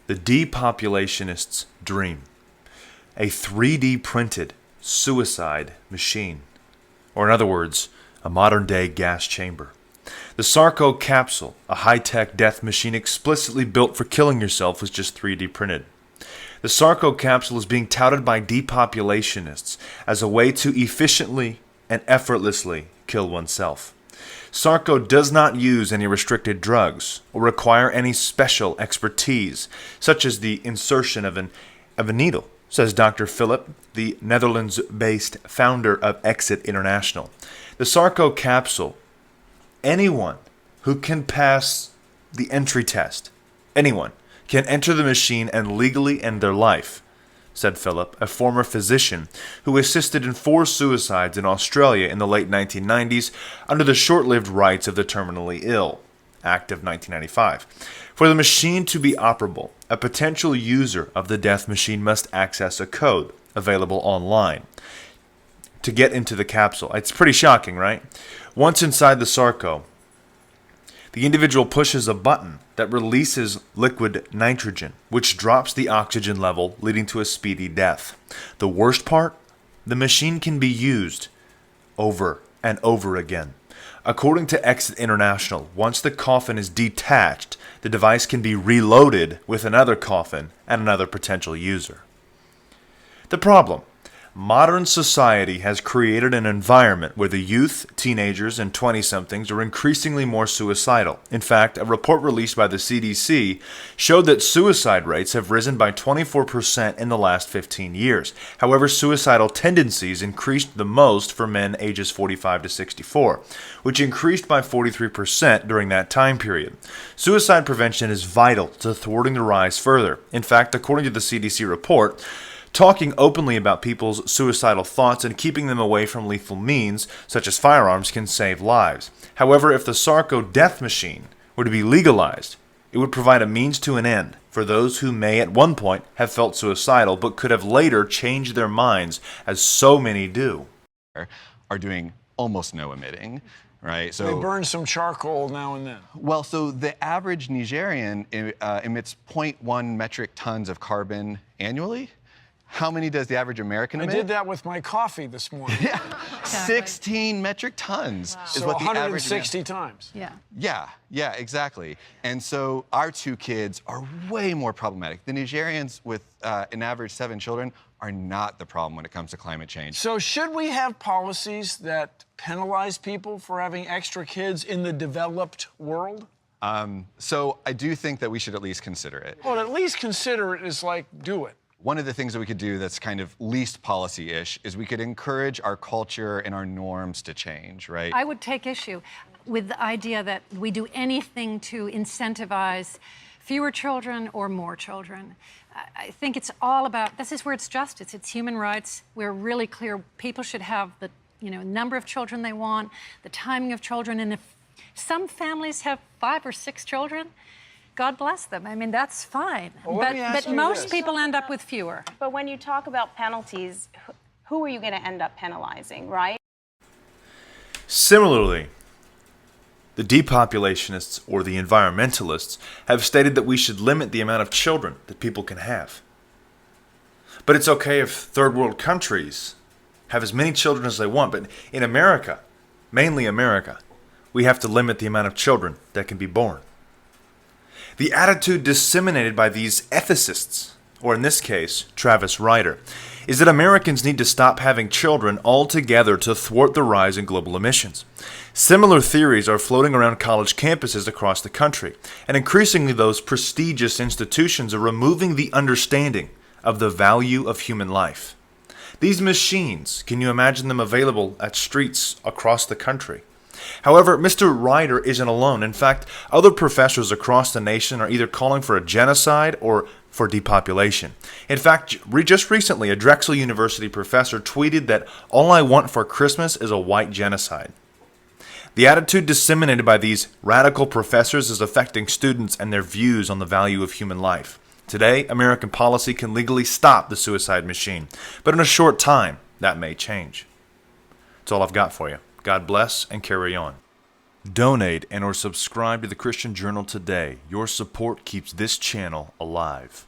The depopulationists' dream. A 3D printed suicide machine. Or in other words, a modern-day gas chamber. The Sarco Capsule, a high-tech death machine explicitly built for killing yourself, was just 3D printed. The Sarco Capsule is being touted by depopulationists as a way to efficiently and effortlessly kill oneself. Sarco does not use any restricted drugs or require any special expertise, such as the insertion of a needle, says Dr. Philip, the Netherlands-based founder of Exit International. The Sarco Capsule, anyone who can pass the entry test, anyone can enter the machine and legally end their life, said Philip, a former physician who assisted in 4 suicides in Australia in the late 1990s under the short-lived Rights of the Terminally Ill Act of 1995. For the machine to be operable, a potential user of the death machine must access a code available online to get into the capsule. It's pretty shocking, right? Once inside the Sarco, the individual pushes a button that releases liquid nitrogen, which drops the oxygen level, leading to a speedy death. The worst part? The machine can be used over and over again. According to Exit International, once the coffin is detached, the device can be reloaded with another coffin and another potential user. The problem: modern society has created an environment where the youth, teenagers, and 20-somethings are increasingly more suicidal. In fact, a report released by the CDC showed that suicide rates have risen by 24% in the last 15 years. However, suicidal tendencies increased the most for men ages 45 to 64, which increased by 43% during that time period. Suicide prevention is vital to thwarting the rise further. In fact, according to the CDC report, talking openly about people's suicidal thoughts and keeping them away from lethal means, such as firearms, can save lives. However, if the Sarco death machine were to be legalized, it would provide a means to an end for those who may at one point have felt suicidal but could have later changed their minds, as so many do. Are doing almost no emitting. Right, so they burn some charcoal now and then. Well, so the average Nigerian emits 0.1 metric tons of carbon annually. How many does the average American emit? I did that with my coffee this morning. Yeah, 16 metric tons is so what the average 160 times. Yeah, exactly. And so our 2 kids are way more problematic. The Nigerians with an average 7 children are not the problem when it comes to climate change. So should we have policies that penalize people for having extra kids in the developed world? So I do think that we should at least consider it. Well, at least consider it is like do it. One of the things that we could do that's kind of least policy-ish is we could encourage our culture and our norms to change, right? I would take issue with the idea that we do anything to incentivize fewer children or more children. I think it's all about, this is where it's justice, it's human rights. We're really clear people should have the number of children they want, the timing of children, and if some families have 5 or 6 children, God bless them. I mean, that's fine. Well, but most people end up with fewer. But when you talk about penalties, who are you going to end up penalizing, right? Similarly, the depopulationists or the environmentalists have stated that we should limit the amount of children that people can have. But it's okay if third world countries have as many children as they want, but in America, mainly America, we have to limit the amount of children that can be born. The attitude disseminated by these ethicists, or in this case, Travis Ryder, is that Americans need to stop having children altogether to thwart the rise in global emissions. Similar theories are floating around college campuses across the country, and increasingly those prestigious institutions are removing the understanding of the value of human life. These machines, can you imagine them available at streets across the country? However, Mr. Ryder isn't alone. In fact, other professors across the nation are either calling for a genocide or for depopulation. In fact, just recently, a Drexel University professor tweeted that all I want for Christmas is a white genocide. The attitude disseminated by these radical professors is affecting students and their views on the value of human life. Today, American policy can legally stop the suicide machine, but in a short time, that may change. That's all I've got for you. God bless and carry on. Donate and or subscribe to the Christian Journal today. Your support keeps this channel alive.